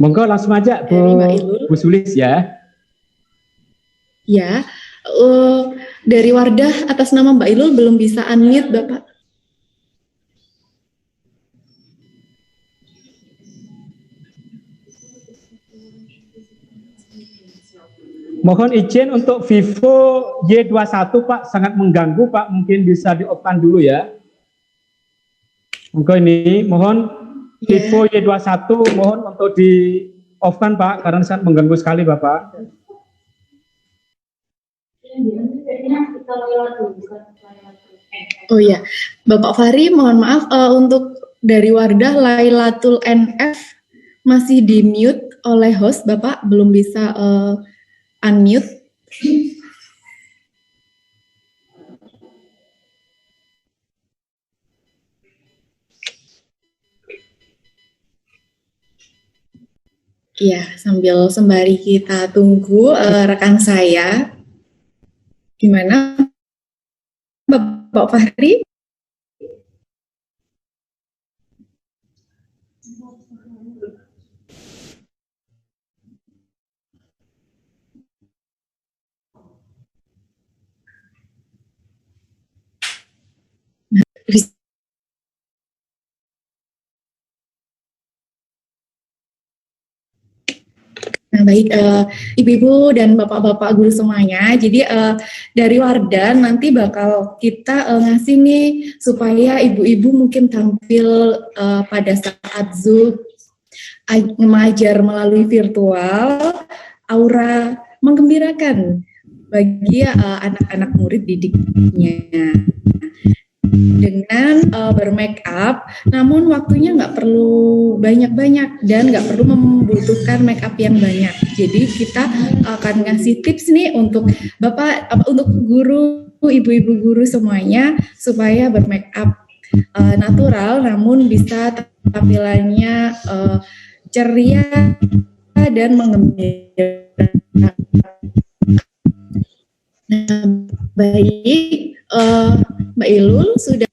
Monggo langsung aja Dari Mbak Ilul. Bu Sulis ya. Ya, dari Wardah atas nama Mbak Ilul belum bisa unmute Bapak. Mohon izin untuk Vivo Y21 Pak, sangat mengganggu Pak, mungkin bisa di-off-kan dulu ya. Monggo ini, mohon Vivo Y21 mohon untuk di-off-kan Pak, karena sangat mengganggu sekali Bapak. Oh iya, Bapak Fahri mohon maaf untuk dari Wardah Lailatul NF masih di mute oleh host, Bapak belum bisa unmute. Iya, sambil sembari kita tunggu rekan saya, gimana Bapak Fahri? Nah, baik ibu-ibu dan bapak-bapak guru semuanya. Jadi dari Wardah nanti bakal kita ngasih nih supaya ibu-ibu mungkin tampil pada saat Zoom mengajar melalui virtual, aura menggembirakan bagi anak-anak murid didiknya. Dengan bermake up, namun waktunya nggak perlu banyak-banyak dan nggak perlu membutuhkan make up yang banyak. Jadi kita akan ngasih tips nih untuk untuk guru, ibu-ibu guru semuanya supaya bermake up natural, namun bisa tampilannya ceria dan menggembirakan. Nah, baik, Mbak Ilul sudah.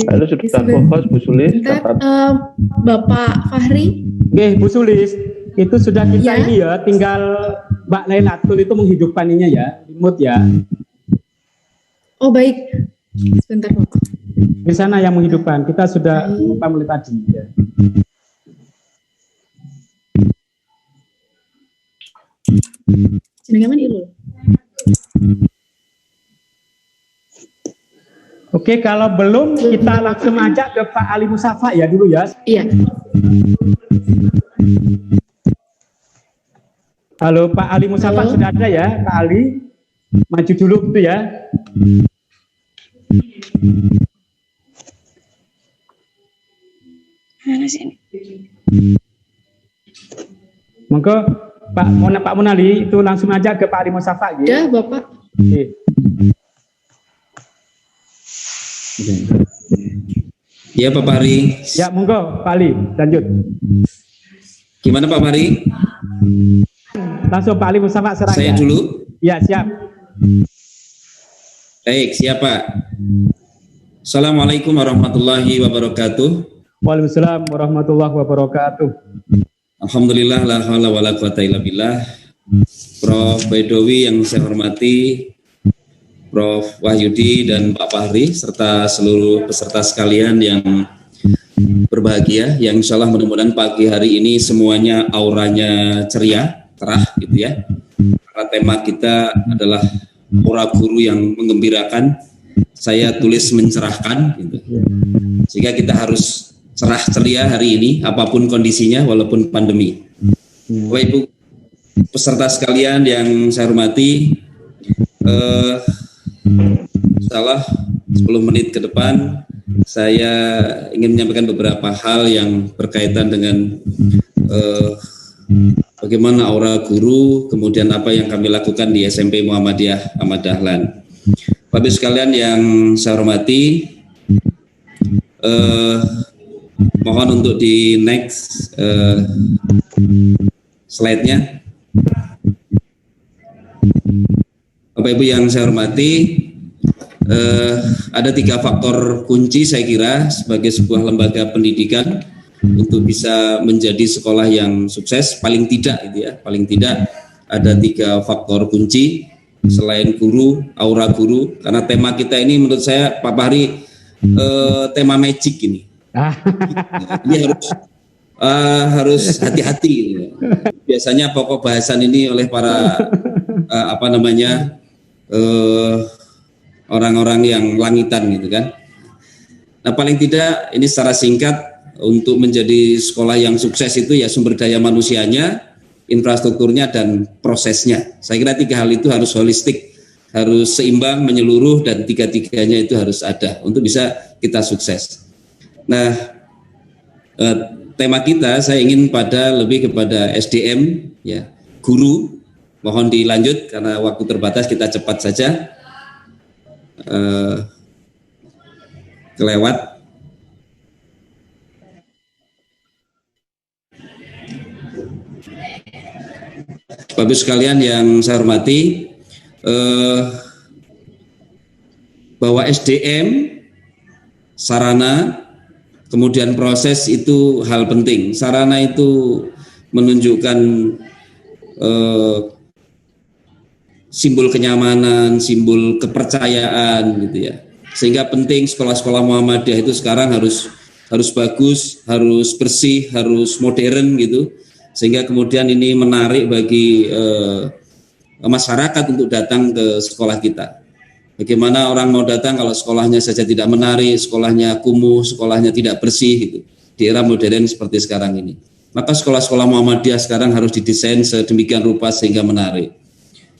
Halo, sudah fokus Bu Sulis. Bapak Fahri. Oke, Bu Sulis, itu sudah kita ini ya, tinggal Mbak Lailatul itu menghidupkannya ya, remote ya. Oh baik, sebentar Bapak. Di sana yang menghidupkan, kita sudah lupa mulai tadi ya. Jenengan Ilul. Oke, kalau belum kita langsung ajak ke Pak Ali Musafa ya dulu ya. Iya. Halo Pak Ali Musafa, sudah ada ya Pak Ali? Maju dulu gitu ya. Mana sini? Monggo Pak Munali itu langsung aja ke Pak Ali Musafa gitu. Ya Bapak. Oke. Ya Pak Fahri. Ya monggo Pak Ali, lanjut. Gimana Pak Fahri? Langsung Pak Ali Musafa serang. Saya dulu. Ya siap. Baik, siapa? Assalamualaikum warahmatullahi wabarakatuh. Waalaikumsalam warahmatullahi wabarakatuh. Alhamdulillah la haula wala quwata illa billah. Prof Baidowi yang saya hormati, Prof Wahyudi dan Pak Fahri serta seluruh peserta sekalian yang berbahagia, yang insya Allah mudah-mudahan pagi hari ini semuanya auranya ceria, cerah gitu ya. Karena tema kita adalah aura guru yang menggembirakan. Saya tulis mencerahkan gitu. Sehingga kita harus cerah ceria hari ini apapun kondisinya walaupun pandemi. Bapak Ibu peserta sekalian yang saya hormati, salah 10 menit ke depan saya ingin menyampaikan beberapa hal yang berkaitan dengan bagaimana aura guru, kemudian apa yang kami lakukan di SMP Muhammadiyah Ahmad Dahlan. Bapak Ibu sekalian yang saya hormati, mohon untuk di next slide-nya. Bapak Ibu yang saya hormati, Ada 3 faktor kunci saya kira sebagai sebuah lembaga pendidikan untuk bisa menjadi sekolah yang sukses. Paling tidak ada 3 faktor kunci selain guru, aura guru. Karena tema kita ini menurut saya Pak Fahri tema magic ini. Ini harus hati-hati. Biasanya pokok bahasan ini oleh para orang-orang yang langitan gitu kan. Nah paling tidak ini secara singkat untuk menjadi sekolah yang sukses itu ya sumber daya manusianya, infrastrukturnya dan prosesnya. Saya kira 3 hal itu harus holistik, harus seimbang, menyeluruh dan 3-tiganya itu harus ada untuk bisa kita sukses. Nah tema kita saya ingin lebih kepada SDM ya, guru. Mohon dilanjut karena waktu terbatas, kita cepat saja. Kelewat. Bapak sekalian yang saya hormati, bahwa SDM, sarana, kemudian proses itu hal penting. Sarana itu menunjukkan simbol kenyamanan, simbol kepercayaan gitu ya. Sehingga penting sekolah-sekolah Muhammadiyah itu sekarang harus bagus, harus bersih, harus modern gitu. Sehingga kemudian ini menarik bagi masyarakat untuk datang ke sekolah kita. Bagaimana orang mau datang kalau sekolahnya saja tidak menarik, sekolahnya kumuh, sekolahnya tidak bersih gitu. Di era modern seperti sekarang ini. Maka sekolah-sekolah Muhammadiyah sekarang harus didesain sedemikian rupa sehingga menarik.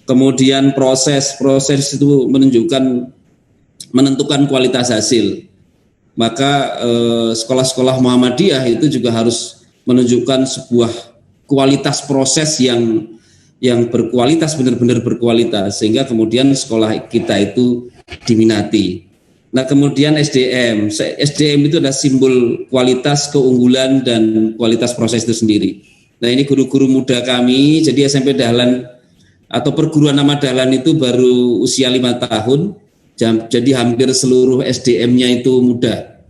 Kemudian proses itu menentukan kualitas hasil. Maka sekolah-sekolah Muhammadiyah itu juga harus menunjukkan sebuah kualitas proses yang berkualitas, benar-benar berkualitas, sehingga kemudian sekolah kita itu diminati. Nah kemudian SDM itu adalah simbol kualitas, keunggulan dan kualitas proses itu sendiri. Nah ini guru-guru muda kami, jadi SMP Dahlan atau perguruan nama Dahlan itu baru usia 5 tahun, jadi hampir seluruh SDM-nya itu muda.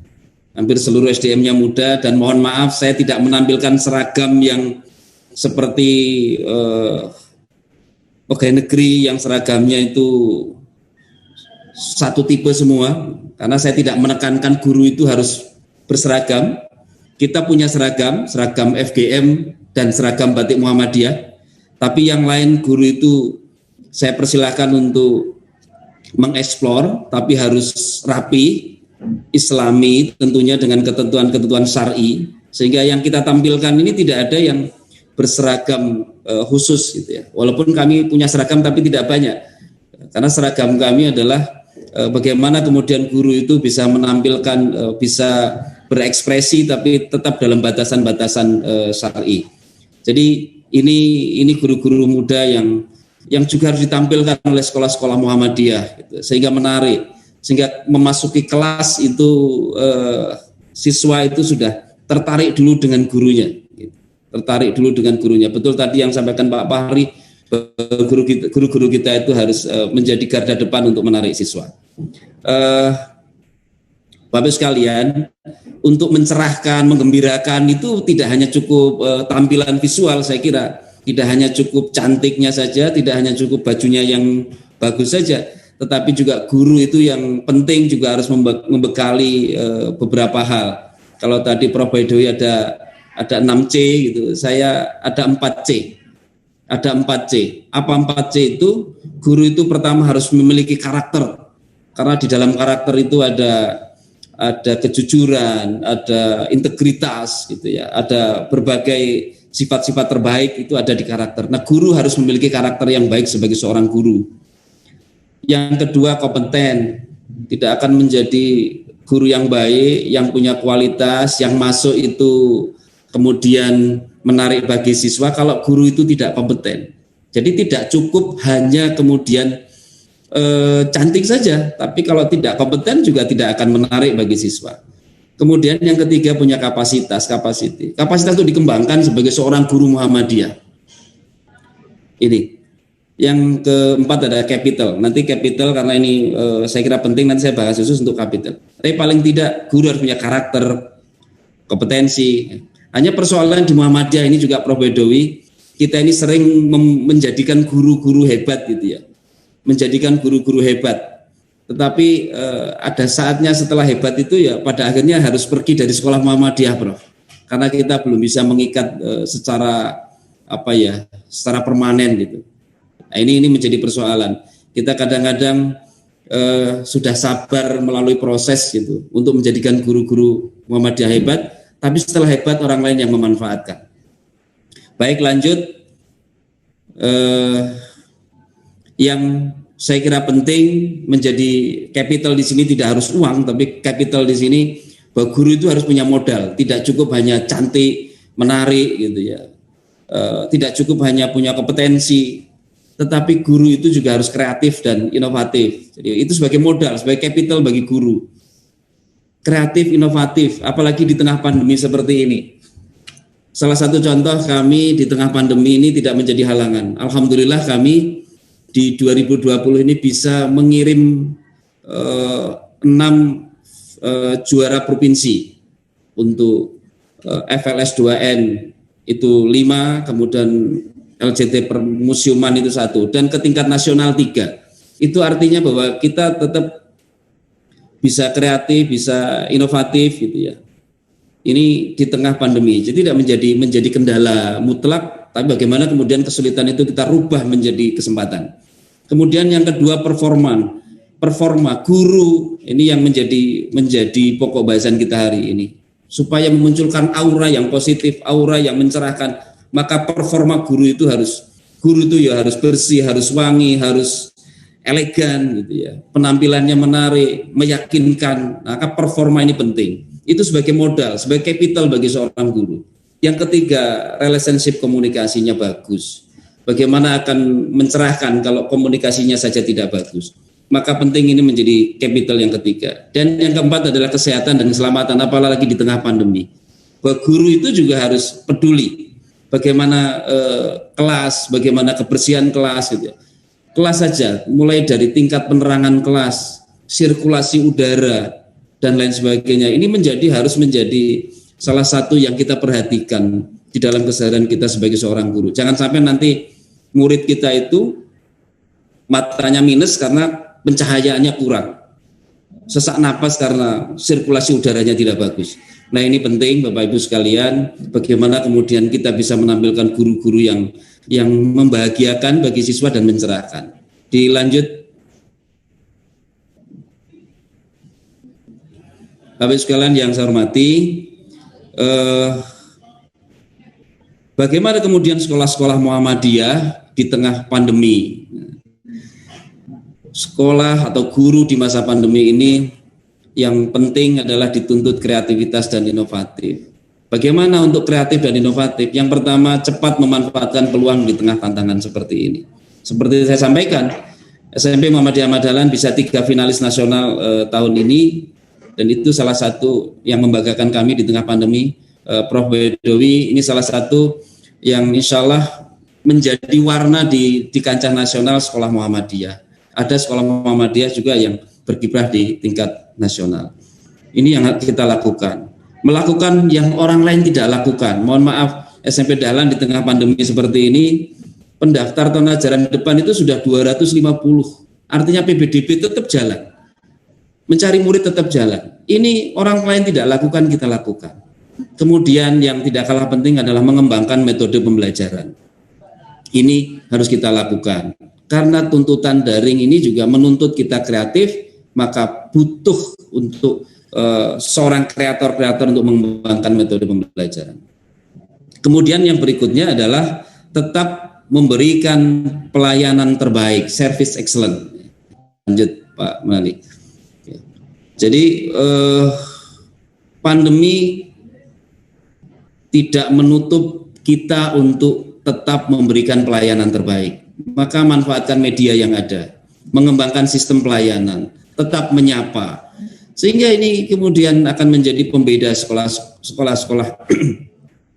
Hampir seluruh SDM-nya muda, dan mohon maaf saya tidak menampilkan seragam yang seperti pegawai negeri yang seragamnya itu satu tipe semua, karena saya tidak menekankan guru itu harus berseragam. Kita punya seragam FGM dan seragam batik Muhammadiyah. Tapi yang lain guru itu saya persilahkan untuk mengeksplor, tapi harus rapi, islami tentunya dengan ketentuan-ketentuan syar'i, sehingga yang kita tampilkan ini tidak ada yang berseragam khusus gitu ya. Walaupun kami punya seragam tapi tidak banyak, karena seragam kami adalah bagaimana kemudian guru itu bisa menampilkan, bisa berekspresi tapi tetap dalam batasan-batasan syar'i. Jadi ini guru-guru muda yang juga harus ditampilkan oleh sekolah-sekolah Muhammadiyah gitu, sehingga menarik, sehingga memasuki kelas itu siswa itu sudah tertarik dulu dengan gurunya gitu. Tertarik dulu dengan gurunya. Betul tadi yang sampaikan Pak Fahri, guru-guru kita itu harus menjadi garda depan untuk menarik siswa. Bapak sekalian, untuk mencerahkan, menggembirakan itu tidak hanya cukup tampilan visual, saya kira. Tidak hanya cukup cantiknya saja, tidak hanya cukup bajunya yang bagus saja, tetapi juga guru itu yang penting juga harus membekali beberapa hal. Kalau tadi Prof. Baidowi ada 6C gitu, saya ada 4C. Ada 4C. Apa 4C itu? Guru itu pertama harus memiliki karakter. Karena di dalam karakter itu ada kejujuran, ada integritas gitu ya, ada berbagai sifat-sifat terbaik itu ada di karakter. Nah, guru harus memiliki karakter yang baik sebagai seorang guru. Yang kedua, kompeten. Tidak akan menjadi guru yang baik, yang punya kualitas, yang masuk itu kemudian menarik bagi siswa kalau guru itu tidak kompeten. Jadi tidak cukup hanya kemudian cantik saja, tapi kalau tidak kompeten juga tidak akan menarik bagi siswa. Kemudian yang ketiga punya kapasitas itu dikembangkan sebagai seorang guru Muhammadiyah. Ini Yang keempat ada capital. Nanti capital karena ini saya kira penting, nanti saya bahas khusus untuk capital. Tapi paling tidak guru harus punya karakter, kompetensi. Hanya persoalan di Muhammadiyah ini juga Prof. Bedowi, kita ini sering menjadikan guru-guru hebat gitu ya. Menjadikan guru-guru hebat. Tetapi ada saatnya setelah hebat itu ya pada akhirnya harus pergi dari sekolah Muhammadiyah, Prof. Karena kita belum bisa mengikat secara secara permanen gitu. Nah, ini menjadi persoalan. Kita kadang-kadang sudah sabar melalui proses gitu untuk menjadikan guru-guru Muhammadiyah hebat, tapi setelah hebat orang lain yang memanfaatkan. Baik, lanjut. Yang saya kira penting menjadi capital di sini tidak harus uang, tapi capital di sini bahwa guru itu harus punya modal. Tidak cukup hanya cantik, menarik gitu ya. Tidak cukup hanya punya kompetensi, tetapi guru itu juga harus kreatif dan inovatif. Jadi itu sebagai modal, sebagai capital bagi guru. Kreatif, inovatif, apalagi di tengah pandemi seperti ini. Salah satu contoh kami di tengah pandemi ini tidak menjadi halangan. Alhamdulillah kami di 2020 ini bisa mengirim 6 juara provinsi untuk FLS 2N itu 5, kemudian LJT Permusiuman itu 1, dan ke tingkat nasional 3. Itu artinya bahwa kita tetap bisa kreatif, bisa inovatif gitu ya. Ini di tengah pandemi, jadi tidak menjadi kendala mutlak, tapi bagaimana kemudian kesulitan itu kita rubah menjadi kesempatan. Kemudian yang kedua performa guru ini yang menjadi pokok bahasan kita hari ini. Supaya memunculkan aura yang positif, aura yang mencerahkan, maka performa guru itu harus bersih, harus wangi, harus elegan gitu ya. Penampilannya menarik, meyakinkan. Maka performa ini penting. Itu sebagai modal, sebagai capital bagi seorang guru. Yang ketiga, relationship komunikasinya bagus. Bagaimana akan mencerahkan kalau komunikasinya saja tidak bagus. Maka penting ini menjadi capital yang ketiga. Dan yang keempat adalah kesehatan dan keselamatan, apalagi di tengah pandemi. Bahwa guru itu juga harus peduli bagaimana kelas, bagaimana kebersihan kelas gitu. Kelas saja, mulai dari tingkat penerangan kelas, sirkulasi udara dan lain sebagainya. Ini harus menjadi salah satu yang kita perhatikan di dalam keseharian kita sebagai seorang guru. Jangan sampai nanti murid kita itu matanya minus karena pencahayaannya kurang, sesak napas karena sirkulasi udaranya tidak bagus. Nah, ini penting Bapak Ibu sekalian, bagaimana kemudian kita bisa menampilkan guru-guru yang membahagiakan bagi siswa dan mencerahkan. Dilanjut, Bapak Ibu sekalian yang saya hormati, bagaimana kemudian sekolah-sekolah Muhammadiyah di tengah pandemi? Sekolah atau guru di masa pandemi ini yang penting adalah dituntut kreativitas dan inovatif. Bagaimana untuk kreatif dan inovatif? Yang pertama, cepat memanfaatkan peluang di tengah tantangan seperti ini. Seperti saya sampaikan, SMP Muhammadiyah Madalan bisa 3 finalis nasional tahun ini, dan itu salah satu yang membanggakan kami di tengah pandemi. Prof. Bedowi ini salah satu yang insya Allah menjadi warna di kancah nasional sekolah Muhammadiyah. Ada sekolah Muhammadiyah juga yang berkiprah di tingkat nasional. Ini yang kita lakukan. Melakukan yang orang lain tidak lakukan. Mohon maaf, SMP Dahlan di tengah pandemi seperti ini, pendaftar tahun ajaran depan itu sudah 250. Artinya PBDB tetap jalan. Mencari murid tetap jalan. Ini orang lain tidak lakukan, kita lakukan. Kemudian yang tidak kalah penting adalah mengembangkan metode pembelajaran. Ini harus kita lakukan. Karena tuntutan daring ini juga menuntut kita kreatif, maka butuh untuk seorang kreator-kreator untuk mengembangkan metode pembelajaran. Kemudian yang berikutnya adalah tetap memberikan pelayanan terbaik, service excellent. Lanjut Pak Malik. Jadi pandemi tidak menutup kita untuk tetap memberikan pelayanan terbaik. Maka manfaatkan media yang ada, mengembangkan sistem pelayanan, tetap menyapa, sehingga ini kemudian akan menjadi pembeda sekolah-sekolah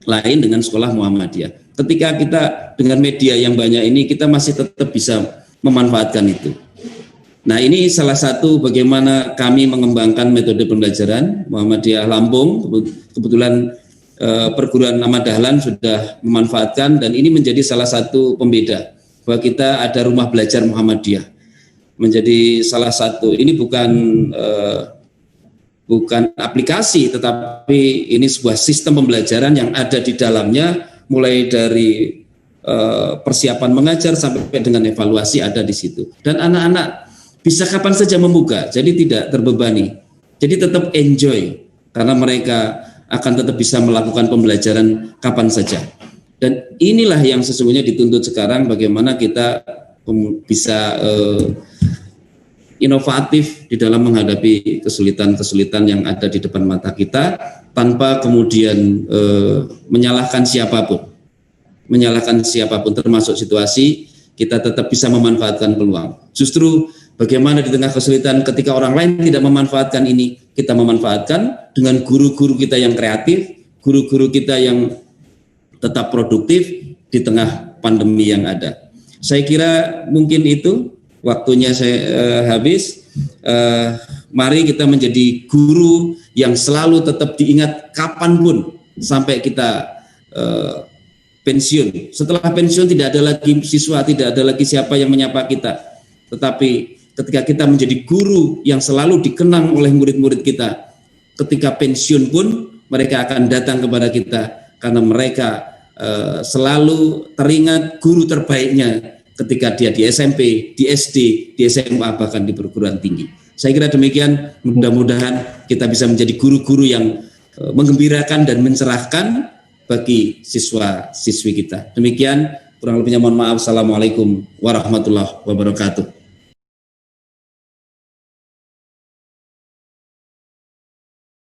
lain dengan sekolah Muhammadiyah. ketika kita dengan media yang banyak ini kita masih tetap bisa memanfaatkan itu. Nah, ini salah satu bagaimana kami mengembangkan metode pembelajaran Muhammadiyah Lampung. Kebetulan perguruan Ahmad Dahlan sudah memanfaatkan, dan ini menjadi salah satu pembeda bahwa kita ada rumah belajar Muhammadiyah. Menjadi salah satu, ini bukan aplikasi, tetapi ini sebuah sistem pembelajaran yang ada di dalamnya, mulai dari persiapan mengajar sampai dengan evaluasi ada di situ. Dan anak-anak bisa kapan saja membuka, jadi tidak terbebani. Jadi tetap enjoy, karena mereka akan tetap bisa melakukan pembelajaran kapan saja. Dan inilah yang sesungguhnya dituntut sekarang, bagaimana kita bisa inovatif di dalam menghadapi kesulitan-kesulitan yang ada di depan mata kita, tanpa kemudian menyalahkan siapapun, termasuk situasi. Kita tetap bisa memanfaatkan peluang. Justru bagaimana di tengah kesulitan ketika orang lain tidak memanfaatkan ini, kita memanfaatkan dengan guru-guru kita yang kreatif, guru-guru kita yang tetap produktif di tengah pandemi yang ada. Saya kira mungkin itu, waktunya saya habis. Mari kita menjadi guru yang selalu tetap diingat kapanpun sampai kita pensiun. Setelah pensiun tidak ada lagi siswa, tidak ada lagi siapa yang menyapa kita. Tetapi ketika kita menjadi guru yang selalu dikenang oleh murid-murid kita, ketika pensiun pun mereka akan datang kepada kita, karena mereka selalu teringat guru terbaiknya ketika dia di SMP, di SD, di SMA, bahkan di perguruan tinggi. Saya kira demikian, mudah-mudahan kita bisa menjadi guru-guru yang menggembirakan dan mencerahkan bagi siswa-siswi kita. Demikian, kurang lebihnya mohon maaf. Assalamualaikum warahmatullahi wabarakatuh.